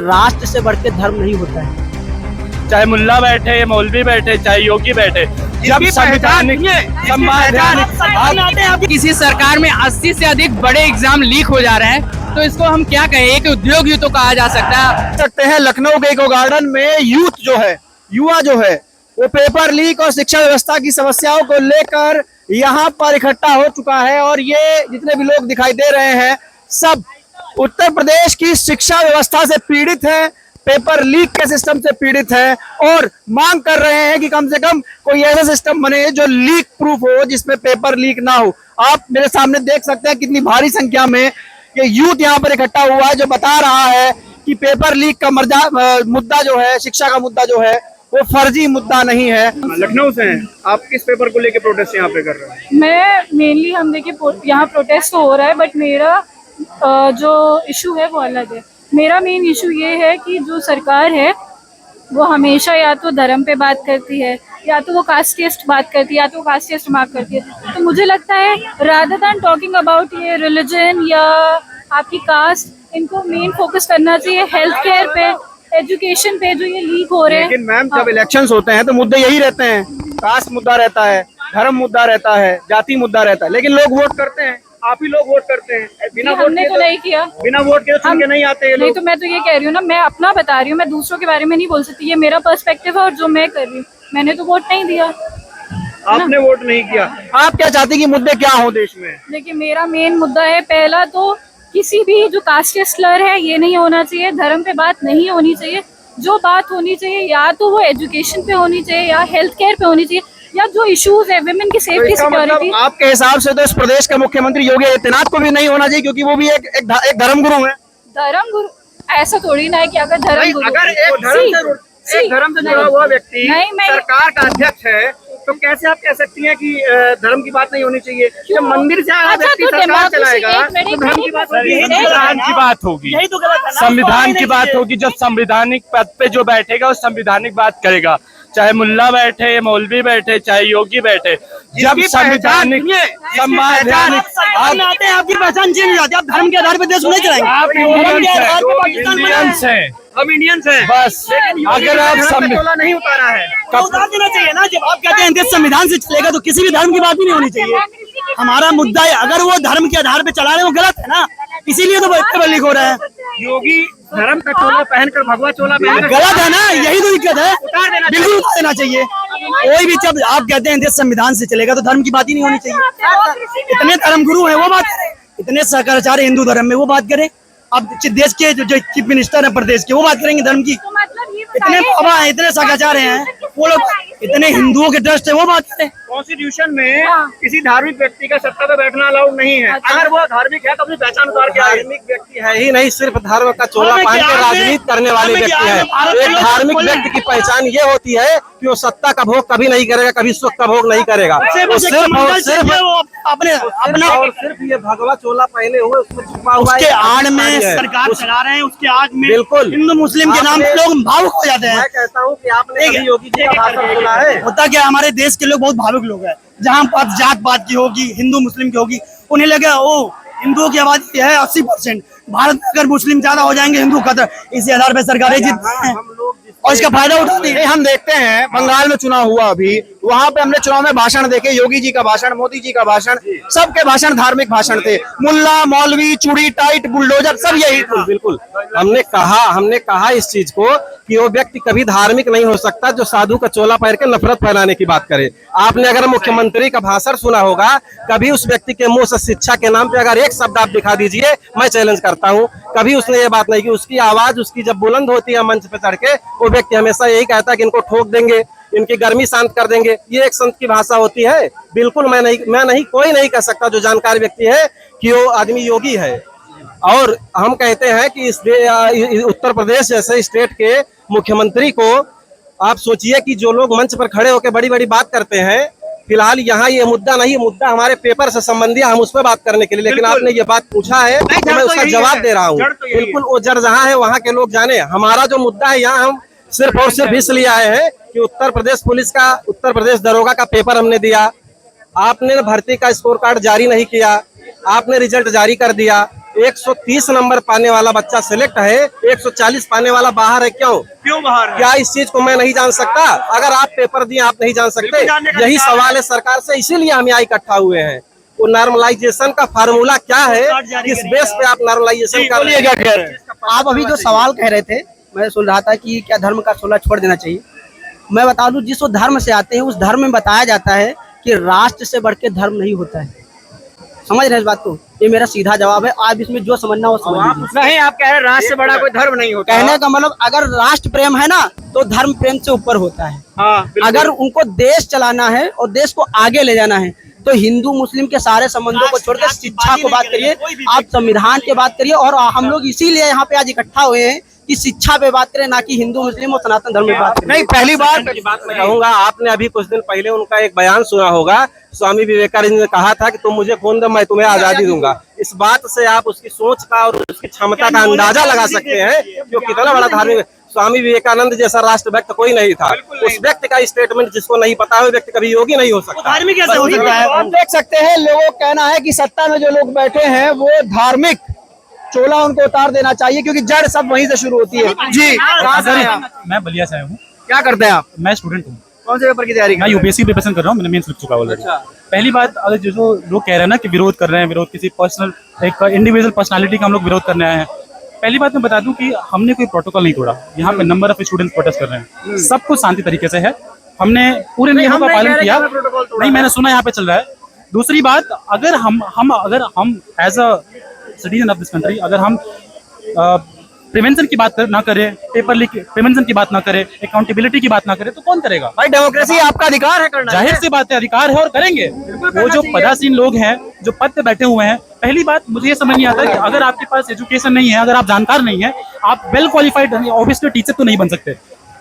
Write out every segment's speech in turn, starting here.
राष्ट्र से बढ़ के धर्म नहीं होता है। चाहे मुल्ला बैठे, मौलवी बैठे, चाहे योगी बैठे, जब संवैधानिक किसी सरकार में 80 से अधिक बड़े एग्जाम लीक हो जा रहे हैं, तो इसको हम क्या कहें, एक उद्योग ही तो कहा जा सकता है। लखनऊ के इको गार्डन में यूथ जो है, युवा जो है, वो पेपर लीक और शिक्षा व्यवस्था की समस्याओं को लेकर यहाँ पर इकट्ठा हो चुका है। और ये जितने भी लोग दिखाई दे रहे हैं, सब उत्तर प्रदेश की शिक्षा व्यवस्था से पीड़ित हैं, पेपर लीक के सिस्टम से पीड़ित है और मांग कर रहे हैं कि कम से कम कोई ऐसा सिस्टम बने जो लीक प्रूफ हो, जिसमें पेपर लीक ना हो। आप मेरे सामने देख सकते हैं कितनी भारी संख्या में ये यूथ यहाँ पर इकट्ठा हुआ है, जो बता रहा है कि पेपर लीक का मुद्दा जो है, शिक्षा का मुद्दा जो है, वो फर्जी मुद्दा नहीं है। लखनऊ से हैं आप, किस पेपर को लेके प्रोटेस्ट यहाँ पे कर रहे हैं? मैं मेनली, हम देखिए यहाँ प्रोटेस्ट तो हो रहा है, बट मेरा जो इशू है वो अलग है। मेरा मेन इशू ये है कि जो सरकार है वो हमेशा या तो धर्म पे बात करती है, या तो वो कास्टिस्ट बात करती है, या तो वो कास्टिस्ट मार्क करती है। तो मुझे लगता है रादर देन टॉकिंग अबाउट ये रिलीजन या आपकी कास्ट, इनको मेन फोकस करना चाहिए हेल्थ केयर पे, एजुकेशन पे, जो ये लीक हो रहे हैं। लेकिन मैम जब इलेक्शंस होते हैं तो मुद्दे यही रहते हैं, कास्ट मुद्दा रहता है, धर्म मुद्दा रहता है, जाति मुद्दा रहता है, लेकिन लोग वोट करते हैं। आप ही लोग वोट करते हैं, बिना वोट हमने तो नहीं किया, बिना वोट के चुन के नहीं आते ये नहीं। लोग। तो मैं तो ये कह रही हूँ ना, मैं अपना बता रही हूँ, मैं दूसरों के बारे में नहीं बोल सकती। ये मेरा पर्सपेक्टिव है और जो मैं कर रही हूँ, मैंने तो वोट नहीं दिया। आपने वोट नहीं किया। आप क्या चाहते हैं कि मुद्दे क्या हो देश में? देखिए, मेरा मेन मुद्दा है, पहला तो किसी भी जो कास्ट स्लर है ये नहीं होना चाहिए, धर्म पे बात नहीं होनी चाहिए। जो बात होनी चाहिए या तो वो एजुकेशन पे होनी चाहिए, या हेल्थ केयर पे होनी चाहिए, या जो इश्यूज है विमेन की सेफ्टी सिक्योरिटी। आपके हिसाब से तो इस प्रदेश के मुख्यमंत्री योगी आदित्यनाथ को भी नहीं होना चाहिए, क्योंकि वो भी एक धर्मगुरु है। धर्मगुरु ऐसा थोड़ी ना है कि अगर धर्मगुरु, अगर एक धर्म से जुड़ा हुआ व्यक्ति सरकार का अध्यक्ष है, तो कैसे आप कह सकती हैं कि धर्म की बात नहीं होनी चाहिए? जब मंदिर से आया व्यक्ति सरकार चलाएगा तो धर्म की बात होगी, संविधान की बात होगी, संविधान की बात होगी। जब संवैधानिक पद पे जो बैठेगा वो संवैधानिक बात करेगा, चाहे मुल्ला बैठे, मौलवी बैठे, चाहे योगी बैठे, जब संवैधानिक आपकी पहचान चेंज हो जाती है। आप धर्म के आधार पर देश नहीं चलाएंगे, आप इंडियंस हैं, हम इंडियंस हैं बस। अगर आप चोला नहीं उतारा है, उतार देना चाहिए ना। जब आप कहते हैं देश संविधान से चलेगा, तो किसी भी धर्म की बात ही नहीं होनी चाहिए। हमारा मुद्दा है, अगर वो धर्म के आधार पे चला रहे हैं वो गलत है ना, इसीलिए तो इतने लीक हो रहा है। योगी धर्म का चोला पहनकर, भगवा चोला पहनकर गलत है ना, यही तो दिक्कत है। बिल्कुल उतार देना चाहिए। कोई भी, जब आप कहते हैं देश संविधान से चलेगा तो धर्म की बात ही नहीं होनी चाहिए। इतने धर्म गुरु है वो बात करें, इतने शंकराचार्य हिंदू धर्म में वो बात करें। अब देश के जो चीफ मिनिस्टर है प्रदेश के, वो बात करेंगे धर्म की। इतने बाबा हैं, इतने शंकराचार्य हैं, वो लोग इतने हिंदुओं के ट्रस्ट है, वो बात करें। कॉन्स्टिट्यूशन में किसी धार्मिक व्यक्ति का सत्ता पे बैठना अलाउड नहीं है। अगर वो धार्मिक है तो अपनी पहचान उतार के, धार्मिक व्यक्ति है ही नहीं, सिर्फ धर्म का चोला पहन के राजनीति करने वाले व्यक्ति है। एक धार्मिक व्यक्ति की पहचान ये होती है कि वो सत्ता का भोग कभी नहीं करेगा, कभी सुख का भोग नहीं करेगा। वो सिर्फ और सिर्फ अपना और सिर्फ ये भगवा चोला पहने हुए, उसमें छुपा हुआ उसके आड़ में सरकार चला रहे हैं, उसके आड़ में बिल्कुल हिंदू मुस्लिम के नाम पे लोग भावुक हो जाते हैं। मैं कहता हूँ कि आपने कभी योगी जी का भाषण सुना है? होता क्या, हमारे देश के लोग बहुत भावुक लोग हैं। जहाँ बात जात पात की होगी, हिंदू मुस्लिम की होगी, उन्हें लगे ओ हिंदुओं की आबादी है 80%, भारत में अगर मुस्लिम ज्यादा हो जाएंगे हिंदू खतरा, इसी आधार पर सरकारें जीतती हैं और इसका फायदा उठाती है। हम देखते हैं बंगाल में चुनाव हुआ अभी, वहाँ पे हमने चुनाव में भाषण देखे, योगी जी का भाषण, मोदी जी का भाषण, सबके भाषण धार्मिक भाषण थे। मुल्ला मौलवी चूड़ी टाइट बुलडोजर सब यही था। बिल्कुल हमने कहा इस चीज को कि वो व्यक्ति कभी धार्मिक नहीं हो सकता जो साधु का चोला पहन के नफरत फैलाने की बात करे। आपने अगर मुख्यमंत्री का भाषण सुना होगा, कभी उस व्यक्ति के मुंह से शिक्षा के नाम पे अगर एक शब्द आप दिखा दीजिए, मैं चैलेंज करता हूँ, कभी उसने ये बात नहीं की। उसकी आवाज उसकी जब बुलंद होती है मंच पे चढ़ के, वो व्यक्ति हमेशा यही कहता है कि इनको ठोक देंगे, इनकी गर्मी शांत कर देंगे। ये एक संत की भाषा होती है। बिल्कुल मैं नहीं कोई नहीं कह सकता जो जानकार व्यक्ति है कि वो आदमी योगी है। और हम कहते हैं कि इस उत्तर प्रदेश जैसे स्टेट के मुख्यमंत्री को आप सोचिए कि जो लोग मंच पर खड़े होकर बड़ी बड़ी बात करते हैं, फिलहाल यहाँ ये मुद्दा नहीं, मुद्दा हमारे पेपर से संबंधी, हम उस पर बात करने के लिए, लेकिन आपने ये बात पूछा है तो मैं उसका जवाब दे रहा हूँ। बिल्कुल वो जड़ जहाँ है वहाँ के लोग जाने। हमारा जो मुद्दा है यहाँ हम सिर्फ और सिर्फ इसलिए आए हैं कि उत्तर प्रदेश पुलिस का, उत्तर प्रदेश दरोगा का पेपर हमने दिया, आपने भर्ती का स्कोर कार्ड जारी नहीं किया, आपने रिजल्ट जारी कर दिया, 130 नंबर पाने वाला बच्चा सिलेक्ट है, 140 पाने वाला बाहर है। क्यों बाहर है? क्या इस चीज को मैं नहीं जान सकता? अगर आप पेपर दिए आप नहीं जान सकते? यही सवाल है सरकार से, इसीलिए हम यहाँ इकट्ठा हुए हैं। वो नॉर्मलाइजेशन का फार्मूला क्या है, किस बेस पे आप नॉर्मलाइजेशन कर रहे हैं? क्या कह रहे हैं आप? अभी जो सवाल कह रहे थे, मैं सुन रहा था कि क्या धर्म का 16 छोड़ देना चाहिए। मैं बता दूं, जिस धर्म से आते हैं उस धर्म में बताया जाता है कि राष्ट्र से बढ़ के धर्म नहीं होता है। समझ रहे हैं इस बात को? ये मेरा सीधा जवाब है। आप इसमें जो समझना हो समझ लीजिए। नहीं, आप कह रहे हैं राष्ट्र से बड़ा कोई धर्म नहीं होता। कहने का मतलब, अगर राष्ट्र प्रेम है ना तो धर्म प्रेम से ऊपर होता है। अगर उनको देश चलाना है और देश को आगे ले जाना है तो हिंदू मुस्लिम के सारे संबंधों को छोड़कर शिक्षा को बात करिए, आप संविधान की बात करिए। और हम लोग इसीलिए यहाँ पे आज इकट्ठा हुए हैं कि शिक्षा पे बात करें, ना कि हिंदू मुस्लिम और सनातन धर्म पे बात करें। नहीं, पहली बात मैं कहूँगा, आपने अभी कुछ दिन पहले उनका एक बयान सुना होगा। स्वामी विवेकानंद ने कहा था कि तुम मुझे खून दो, मैं तुम्हें आजादी दूंगा। इस बात से आप उसकी सोच का और उसकी क्षमता का अंदाजा लगा सकते हैं जो कितना बड़ा धार्मिक। स्वामी विवेकानंद जैसा राष्ट्र भक्त कोई नहीं था। उस व्यक्ति का स्टेटमेंट जिसको नहीं पता है, वो व्यक्ति कभी योगी नहीं हो सकता। धार्मिक कैसे हो सकता है? आप देख सकते हैं, लोगों का कहना है कि सत्ता में जो लोग बैठे हैं वो धार्मिक चोला उनको उतार देना चाहिए, क्योंकि जड़ सब वहीं से शुरू होती है। जी, कहाँ से हैं आप? मैं बलिया से आया हूँ। क्या करते हैं आप? मैं स्टूडेंट हूँ। कौन से पेपर की तैयारी कर मैं रहे हैं? यूपीएससी प्रिपरेशन कर रहा हूँ। मैंने मेंस लिख चुका हूँ ऑलरेडी। पहली बात, अगर जो लोग कह रहे हैं ना कि विरोध कर रहे हैं, विरोध किसी पर्सनल एक इंडिविजुअल पर्सनालिटी का हम लोग विरोध करने आए हैं। पहली बात मैं बता दूं कि हमने कोई प्रोटोकॉल नहीं तोड़ा। यहाँ पे नंबर ऑफ स्टूडेंट्स प्रोटेस्ट कर रहे हैं, सब कुछ शांति तरीके से है। हमने पूरे नियमों का पालन किया। नहीं, मैंने सुना यहाँ पे चल रहा है। दूसरी बात, अगर हम as a citizen of this country, अगर हम प्रिवेंशन की बात ना करें, पेपर लीक प्रिवेंशन की बात ना करें, अकाउंटेबिलिटी की बात ना करें, तो कौन करेगा? भाई, डेमोक्रेसी आपका अधिकार है करना। जाहिर सी बात है, अधिकार है और करेंगे। वो जो पदासीन लोग हैं, जो पद पे बैठे हुए हैं, पहली बात मुझे ये समझ नहीं आता कि अगर आपके पास एजुकेशन नहीं है, अगर आप जानकार नहीं है, आप वेल क्वालिफाइड ऑब्वियसली टीचर तो नहीं बन सकते।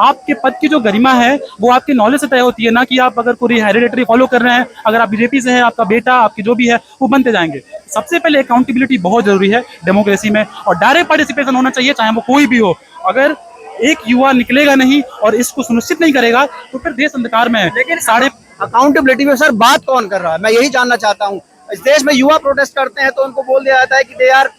आपके पद की जो गरिमा है वो आपके नॉलेज से तय होती है, ना कि आप अगर कोई हेरिडेटरी फॉलो कर रहे हैं। अगर आप बीजेपी से हैं, आपका बेटा, आपकी जो भी है, वो बनते जाएंगे। सबसे पहले अकाउंटेबिलिटी बहुत जरूरी है डेमोक्रेसी में, और डायरेक्ट पार्टिसिपेशन होना चाहिए, चाहे वो कोई भी हो। अगर एक युवा निकलेगा नहीं और इसको सुनिश्चित नहीं करेगा तो फिर देश अंधकार में है। लेकिन अकाउंटेबिलिटी में सर बात कौन कर रहा है, मैं यही जानना चाहता हूँ। इस देश में युवा प्रोटेस्ट करते हैं तो उनको बोल दिया जाता है कि दे आर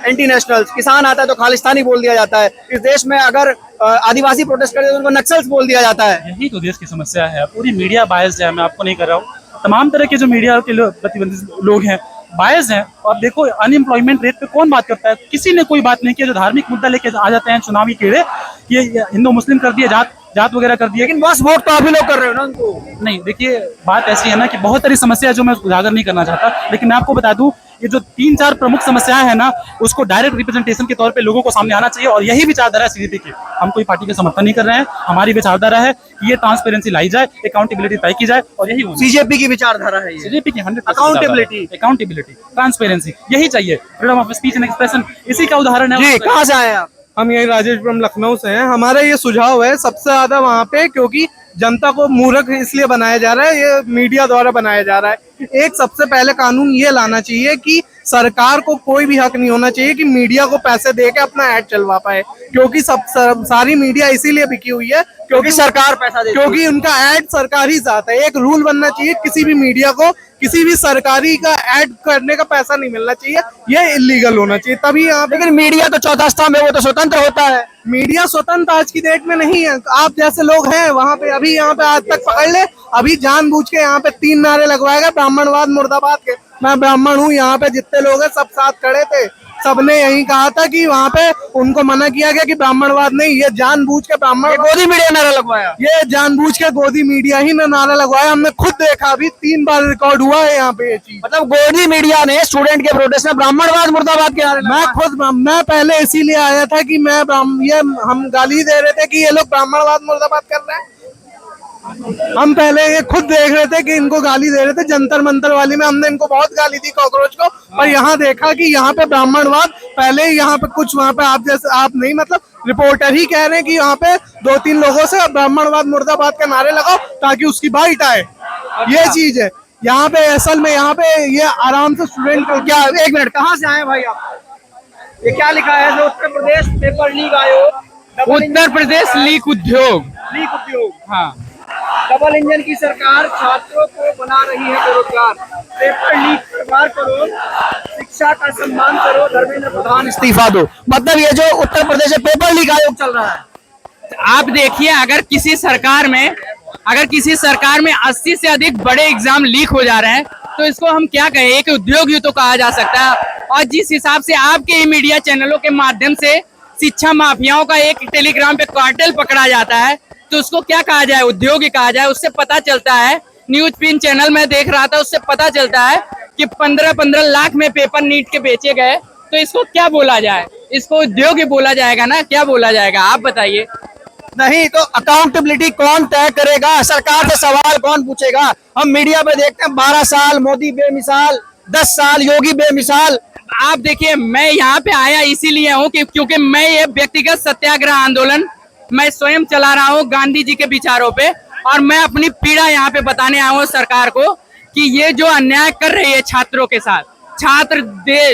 एंटी नेशनल्स। किसान आता है तो खालिस्तानी बोल दिया जाता है। इस देश में अगर आदिवासी प्रोटेस्ट करते हैं तो उनको नक्सल्स बोल दिया जाता है। यही तो देश की समस्या है। पूरी मीडिया बायस्ड है। मैं आपको नहीं कर रहा हूँ, तमाम तरह के जो मीडिया के प्रतिबंधित लोग हैं बायस्ड हैं। और देखो, अनएम्प्लॉयमेंट रेट पे कौन बात करता है? किसी ने कोई बात नहीं किया। जो धार्मिक मुद्दा लेके आ जाते हैं चुनावी कीड़े, ये हिंदू मुस्लिम कर दिए, जात वगैरह कर दिए। लेकिन बस वोट तो अभी लोग कर रहे हो ना उनको। नहीं, देखिए, बात ऐसी है ना कि बहुत सारी समस्या है जो मैं उजागर नहीं करना चाहता, लेकिन मैं आपको बता दूं, ये जो 3-4 प्रमुख समस्याएं हैं ना, उसको डायरेक्ट रिप्रेजेंटेशन के तौर पे लोगों को सामने आना चाहिए। और यही विचारधारा है सीजेपी की। हम कोई पार्टी का समर्थन नहीं कर रहे हैं। हमारी विचारधारा है कि ये ट्रांसपेरेंसी लाई जाए, अकाउंटेबिलिटी तय की जाए, और यही सीजेपी की विचारधारा है ये। सीजेपी की 100% अकाउंटेबिलिटी, ट्रांसपेरेंसी, यही चाहिए। Freedom of speech and expression, इसी का उदाहरण है। जी, कहाँ से आए आप? हम यही राजेशपुरम लखनऊ से हैं। हमारा ये सुझाव है सबसे ज्यादा वहाँ पे, क्योंकि जनता को मूर्ख इसलिए बनाया जा रहा है, ये मीडिया द्वारा बनाया जा रहा है। एक सबसे पहले कानून ये लाना चाहिए कि सरकार को कोई भी हक नहीं होना चाहिए कि मीडिया को पैसे दे के अपना ऐड चलवा पाए, क्योंकि सारी मीडिया इसीलिए बिकी हुई है क्योंकि सरकार पैसा देती है, क्योंकि उनका ऐड सरकारी जाता है। एक रूल बनना चाहिए, किसी भी मीडिया को किसी भी सरकारी का ऐड करने का पैसा नहीं मिलना चाहिए, ये इलीगल होना चाहिए, तभी यहाँ पे। लेकिन मीडिया तो चौथा स्तंभ है, वो तो स्वतंत्र होता है। मीडिया स्वतंत्र आज की डेट में नहीं है। आप जैसे लोग हैं वहाँ पे, अभी यहाँ पे आज तक पकड़ ले, अभी जानबूझ के यहाँ पे 3 नारे लगवाए गए ब्राह्मणवाद मुर्दाबाद के। मैं ब्राह्मण हूँ, यहाँ पे जितने लोग हैं सब साथ खड़े थे, सबने यही कहा था कि वहाँ पे उनको मना किया गया कि ब्राह्मणवाद नहीं, ये जानबूझ के ब्राह्मण गोदी मीडिया नारा लगवाया। ये जानबूझ के गोदी मीडिया ही ने नारा लगवाया। हमने खुद देखा, अभी 3 बार रिकॉर्ड हुआ है यहाँ पे ये चीज। मतलब गोदी मीडिया ने स्टूडेंट के प्रोटेस्ट में ब्राह्मणवाद मुर्दाबाद के नारे मैं मैं पहले इसीलिए आया था कि हम गाली दे रहे थे कि ये लोग ब्राह्मणवाद मुर्दाबाद कर रहे हैं। हम पहले ये खुद देख रहे थे कि इनको गाली दे रहे थे। जंतर मंतर वाली में हमने इनको बहुत गाली दी, कॉकरोच को, पर यहाँ देखा कि यहाँ पे ब्राह्मणवाद पहले ही यहाँ पे कुछ, वहाँ पे आप जैसे, आप नहीं, मतलब रिपोर्टर ही कह रहे हैं कि यहाँ पे 2-3 लोगों से ब्राह्मणवाद मुर्दाबाद के नारे लगाओ ताकि उसकी बाइट आए। ये चीज है यहाँ पे। असल में यहाँ पे ये आराम से स्टूडेंट को क्या, 1 मिनट, कहाँ से आए भाई आप? ये क्या लिखा है? उत्तर प्रदेश पेपर लीक आयोग, उत्तर प्रदेश लीक उद्योग। लीक उद्योग, हाँ। डबल इंजन की सरकार छात्रों को बना रही है बेरोजगार। पेपर लीक सरकार करो, शिक्षा का सम्मान करो, धर्मेंद्र प्रधान इस्तीफा दो। मतलब ये जो उत्तर प्रदेश में पेपर लीक आयोग चल रहा है, आप देखिए, अगर किसी सरकार में 80 से अधिक बड़े एग्जाम लीक हो जा रहे हैं तो इसको हम क्या कहें, एक उद्योग ही तो कहा जा सकता है। और जिस हिसाब से आपके ही मीडिया चैनलों के माध्यम से शिक्षा माफियाओं का एक टेलीग्राम पे कार्टेल पकड़ा जाता है तो उसको क्या कहा जाए, उद्योग ही कहा जाए। उससे पता चलता है, न्यूज पिन चैनल में देख रहा था, उससे पता चलता है कि 15-15 लाख में पेपर नीट के बेचे गए, तो इसको क्या बोला जाए, इसको उद्योग ही बोला जाएगा ना, क्या बोला जाएगा, आप बताइए। नहीं तो अकाउंटेबिलिटी कौन तय करेगा, सरकार से सवाल कौन पूछेगा? हम मीडिया पे देखते हैं 12 साल मोदी बेमिसाल, 10 साल योगी बेमिसाल। आप देखिए, मैं यहाँ पे आया इसीलिए हूँ कि क्योंकि मैं ये व्यक्तिगत सत्याग्रह आंदोलन मैं स्वयं चला रहा हूँ गांधी जी के विचारों पे, और मैं अपनी पीड़ा यहाँ पे बताने आया हूँ सरकार को कि ये जो अन्याय कर रही है छात्रों के साथ, छात्र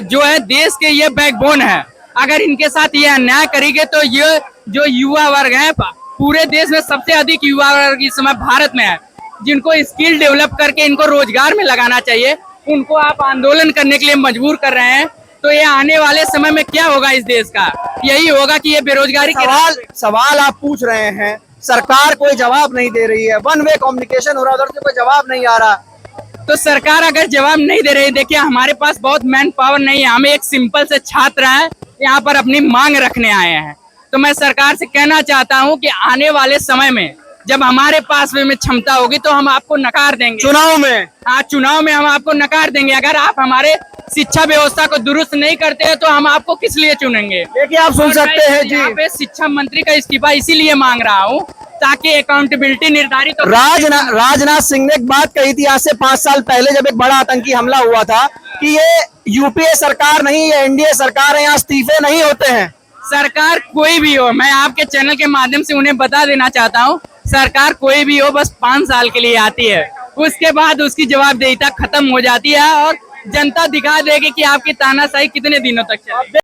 जो है देश के ये बैकबोन है, अगर इनके साथ ये अन्याय करेंगे तो ये जो युवा वर्ग है, पूरे देश में सबसे अधिक युवा वर्ग इस समय भारत में है, जिनको स्किल डेवलप करके इनको रोजगार में लगाना चाहिए, उनको आप आंदोलन करने के लिए मजबूर कर रहे हैं। तो ये आने वाले समय में क्या होगा इस देश का, यही होगा कि ये बेरोजगारी के सवाल आप पूछ रहे हैं, सरकार कोई जवाब नहीं दे रही है, वन वे कम्युनिकेशन हो रहा है, उधर से कोई जवाब नहीं आ रहा। तो सरकार अगर जवाब नहीं दे रही, देखिए हमारे पास बहुत मैन पावर नहीं है, हमें एक सिंपल से छात्र हैं, यहाँ पर अपनी मांग रखने आए हैं। तो मैं सरकार से कहना चाहता हूँ कि आने वाले समय में जब हमारे पास में क्षमता होगी तो हम आपको नकार देंगे चुनाव में। हाँ, चुनाव में हम आपको नकार देंगे। अगर आप हमारे शिक्षा व्यवस्था को दुरुस्त नहीं करते हैं तो हम आपको किस लिए चुनेंगे। देखिए आप सुन सकते हैं जी, यहाँ पे शिक्षा मंत्री का इस्तीफा इसीलिए मांग रहा हूँ ताकि अकाउंटेबिलिटी निर्धारित हो। राजनाथ सिंह ने एक बात कही थी आज से 5 साल पहले, जब एक बड़ा आतंकी हमला हुआ था, कि ये यूपीए सरकार नहीं, ये एनडीए सरकार है, यहाँ इस्तीफे नहीं होते हैं। सरकार कोई भी हो, मैं आपके चैनल के माध्यम से उन्हें बता देना चाहता हूँ, सरकार कोई भी हो बस 5 साल के लिए आती है, उसके बाद उसकी जवाबदेहिता खत्म हो जाती है और जनता दिखा देगी कि आपकी तानाशाही कितने दिनों तक चलेगी।